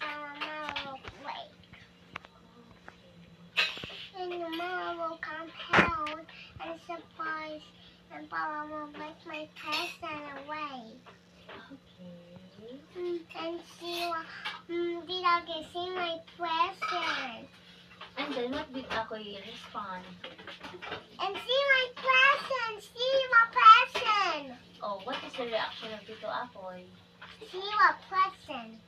Mama will break. And your mama will come home and surprise, and Papa will make my present away. Okay. And she will, Tita can see my present. And then what did Akoy respond? And see my present! See my present! Oh, what is the reaction of Tito Akoy? See my present.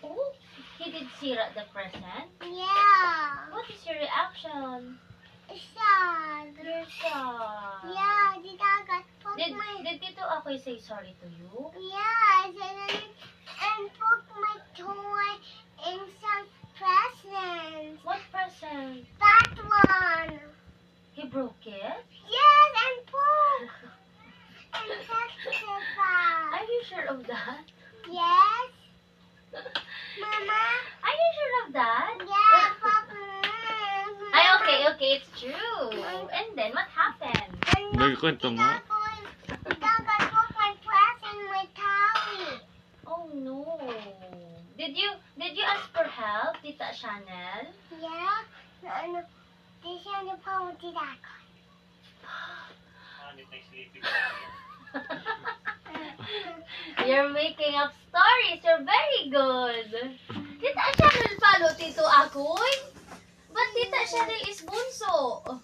Oh, he did sira the present? Yeah. What is your reaction? Sad. You're sad. Yeah, Tita got put Did, my... did Tito Akoy say sorry to you? Yeah, and put my toy in some presents. What present? That one. He broke it? Yes, and poke. And testify. Are you sure of that? Yes. Mama? Are you sure of that? Yeah, Papa. Ay, okay, it's true. And then what happened? May kwento nga. Tita got put my present in my towel. Oh no. Did you ask for help, Tita Chanel? Yeah. Ano, di siya ni Papa Tita ko. You're making up stories. You're very good. Tita Chanel palo, Tito Akoy. But Tita Chanel is bunso.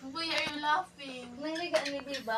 Why are you laughing? Naliga ni diba?